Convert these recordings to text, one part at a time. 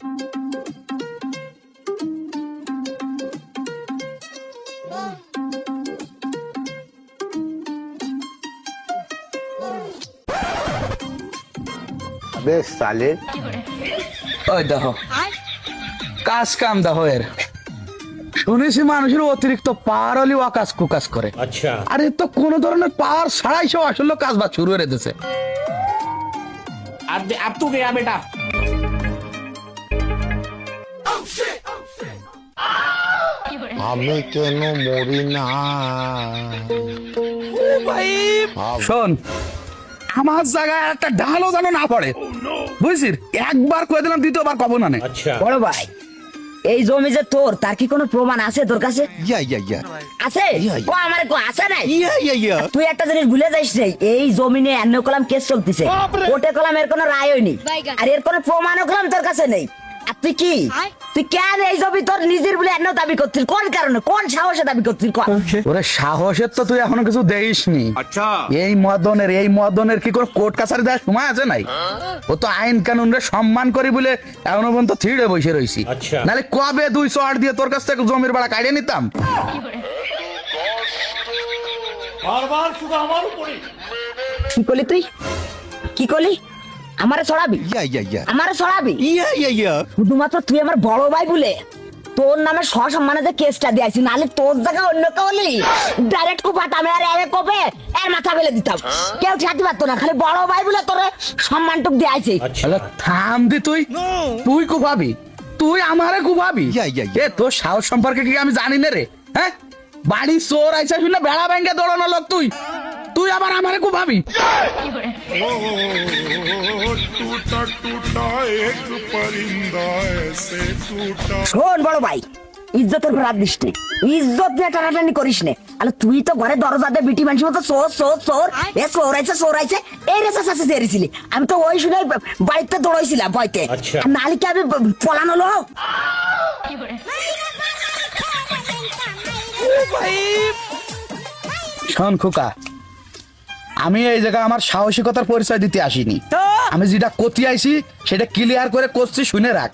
বেশ সালে ওই দেখো কাজ কাম দেখো এর শুনেছি মানুষের অতিরিক্ত পাওয়ার হলেও আকাশ কুকাশ করে। আচ্ছা আরে তো কোন ধরনের পাওয়ার ছাড়াই সব আসলে কাজ বাজ শুরু করে দিতেছে। अब तू गया बेटा আমি কেন মরি না? শোন আমার জায়গায় একটা ঢালও যেন না পড়ে, বুঝছিস? একবার কয়ে দিলাম, দ্বিতীয়বার কব না। अच्छा বড় ভাই এই জমি যে তোর, তার কি কোনো প্রমাণ আছে তোর কাছে? ইয়া আছে? ইয়া। ও আমার কো আছে নাই? ইয়া তুই একটা জিনিস ভুলে যাইস রে, এই জমিনে এন্ন কলাম কেস চলতেছে, কোর্টে কলাম এর কোনো রায় হয়নি, আর এর কোনো প্রমাণও কলাম তোর কাছে নেই। আর তুই কি তুই কেন এই জমি তোর নিজের বলে এন্ন দাবি করছিস? কোন কারণে, কোন সাহসে দাবি করছিস? ওরে সাহসের তো তুই এখনো কিছু দেইসনি। अच्छा এই মদনের কি করে কোর্ট কাছারি দেওয়ার সময় আছে নাই? ও তো আইন কানুনরে সম্মান করি বলে এখনো পর্যন্ত থিড়ে বসে রইছি। আচ্ছা। নাহলে কবে 208 দিয়ে তোর কাছ থেকে জমির বাড়া কাটিয়ে নিতাম। बार-बार শুধু আমার উপরে কি করলি তুই? কি করলি? আমারে ছড়াবি? ইয়া আমারে ছড়াবি? ইয়া শুধুমাত্র তুই আমার বড় ভাই বলে তোর নামে সসম্মানে যে কেসটা দিয়েছি, নাহলে তোর জায়গা অন্য কেউ হলি ডাইরেক্ট কুপাতাম, আর এর কবে এর মাথা ফেলে দিতাম, কেউ ঠাতি পারতো না। খালি বড় ভাই বলে তোর সম্মানটুক দিয়েছি। अच्छा তাহলে থাম দি তুই কুভাবি, তুই আমারে কুভাবি? ইয়া। এ তোর সাহস সম্পর্কে কি আমি জানি না রে? হ্যাঁ, বাড়ি চোর আইসা শুনে বেড়া ব্যাংকে দৌড়ানো লোক তুই আবার আমারে কুভাবি? टूटा टूटा एक परिंदा ऐसे टूटा। শোন বড় ভাই, ইজ্জতের ভাত দিস নে, ইজ্জত নিয়ে টানাটানি করিস নে। আরে তুই তো ঘরে দরজা দিয়ে বিটি মানুষের মতো চোর এ চোর আইছে এই রেসা শাসে চেয়েছিলি। আমি তো ওই শুনে বাড়িতে দৌড়াইছিলাম ভয়তে। আচ্ছা। নাহলে কি আমি পলানো লোক? শোন খোকা, আমি এই জায়গায় আমার সাহসিকতার পরিচয় দিতে আসিনি। আমি যেটা করতে আইছি সেটা ক্লিয়ার করে করছি, শুনে রাখ।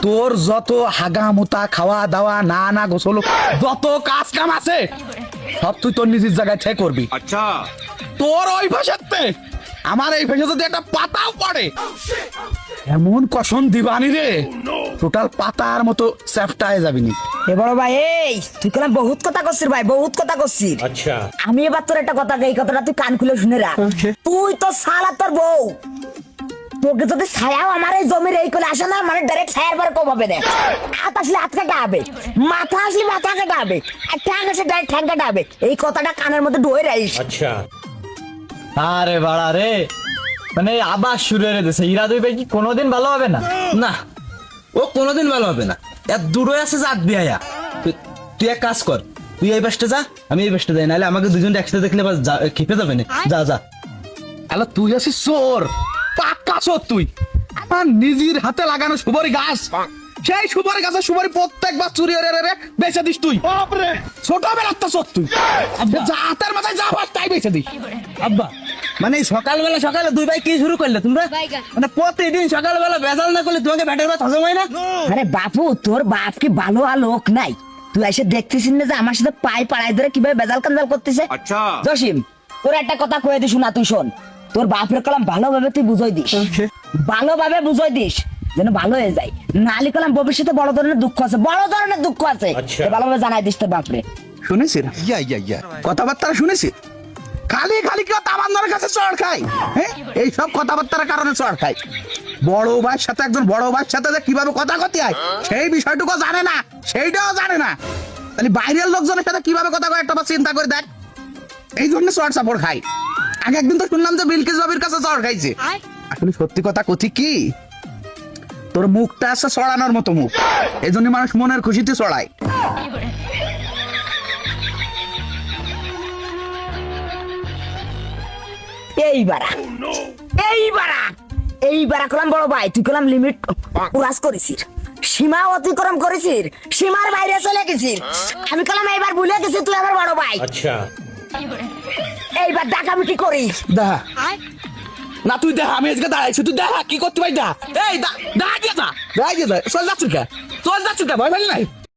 তোর যত হাগা মুতা খাওয়া দাওয়া না গোসল যত কাজ কাম আছে সব তুই তোর নিজের জায়গায় ঠিক করবি। अच्छा তোর ওই ভাষাতে আমার এই ভাষা যদি একটা পাতাও পড়ে এমন কসম দিবানি রে, টোটাল পাতার মতো সেফটায় যাবিনি। এ বড় ভাই, এই তুই কেন বহুত কথা করছিস ভাই, বহুত কথা করছিস। अच्छा আমি এবার তোর একটা কথা, এই কথাটা তুই কান খুলে শুনে রাখ। তুই তো সালা তোর বউ, তোকে যদি ছায়াও আমার এই জমির এই করে আসে না, মানে ডাইরেক্ট ছায়ার পরে কম হবে না। হাত আসলে হাত কাটা হবে, মাথা আসলে মাথা কাটা হবে, আর ঠ্যাং আসলে ডাইরেক্ট ঠ্যাং কাটা হবে। এই কথাটা কানের মধ্যে ঢুকে রাখিস। अच्छा আরে বাড়া রে, মানে আবার শুরু হয়ে গেছে। ইরা দুই ভাই কি কোনোদিন ভালো হবে না? না, ও কোনোদিন ভালো হবে না। এত দূরে আছে জাত বিয়া। তুই এক কাজ কর, তুই এই বাসটা যা, আমি এই বাসটা যাই, নাহলে আমাকে দুজন একসাথে দেখলে খেপে যাবে না। যা আলো তুই আছিস চোর, পাক্কা চোর তুই। আমার নিজের হাতে লাগানো সুপারি গাছ, সেই সুপারি গাছের সুপারি প্রত্যেকবার চুরি রে বেচে দিস তুই। ছোটবেলার তো চোর তুই, যা হাতের মাথায় যা পাস তাই বেচে দিস। আব্বা, মানে সকালবেলা দুই ভাই কি শুরু করলে তোমরা? মানে প্রতিদিন সকালবেলা বেজাল না করলে তোমাকে ব্যাটের ভাত হজম হয় না? আরে বাপু, তোর বাপ কি ভালো আর লোক নাই? তুই এসে দেখতেছিস না যে আমার সাথে পাই পাড়াই ধরে কিভাবে বেজাল কান্দাল করতেছে? अच्छा জসিম, তোর একটা কথা কয়ে দিস না, তুই শোন। তোর বাপের কলাম ভালোভাবে তুই বুঝাই দিস, ভালোভাবে বুঝাই দিস যেন ভালো হয়ে যায়। নালি কলাম ভবিষ্যতে বড় ধরনের দুঃখ আছে, বড় ধরনের দুঃখ আছে। আচ্ছা। এ ভালোভাবে জানাই দিস তোর বাপরে। শুনেছি ইয়া কথাবার্তা শুনেছি, খালি কেউ তামান্নার কাছে চড় খাই। হ্যাঁ, এইসব কথাবার্তার কারণে চড় খাই। বড় ভাইয়ের সাথে একজন বড় ভাইয়ের সাথে যে কিভাবে কথা কতি হয় সেই বিষয়টুকু জানে না, সেইটাও জানে না। তাহলে বাইরের লোকজনের সাথে কিভাবে কথা কয় একটা চিন্তা করে দেখ। এই জন্য চড় সাপড় খাই। আগে একদিন তো শুনলাম যে বিলকিস বাবির কাছে চড় খাইছে। আসলে সত্যি কথা কতি কি, তোর মুখটা আছে চড়ানোর মতো মুখ, এই জন্য মানুষ মনের খুশিতে চড়ায়। এইবার কলাম বড় ভাই, তুই কলাম লিমিট ক্রস করেছিস, সীমা অতিক্রম করেছিস, সীমার বাইরে চলে গেছিস। আমি কলাম এইবার ভুলে গেছি তুই আমার বড় ভাই। अच्छा এইবার দেখ আমি কি করিস। দা না তুই দেখ আমি আজকে দাঁড়াইছি তুই দেখ কি করতে পারি দেখ এই দাঁড়া দিয়ে যা চল যাচ্ছ কে ভয় পাইলি নাই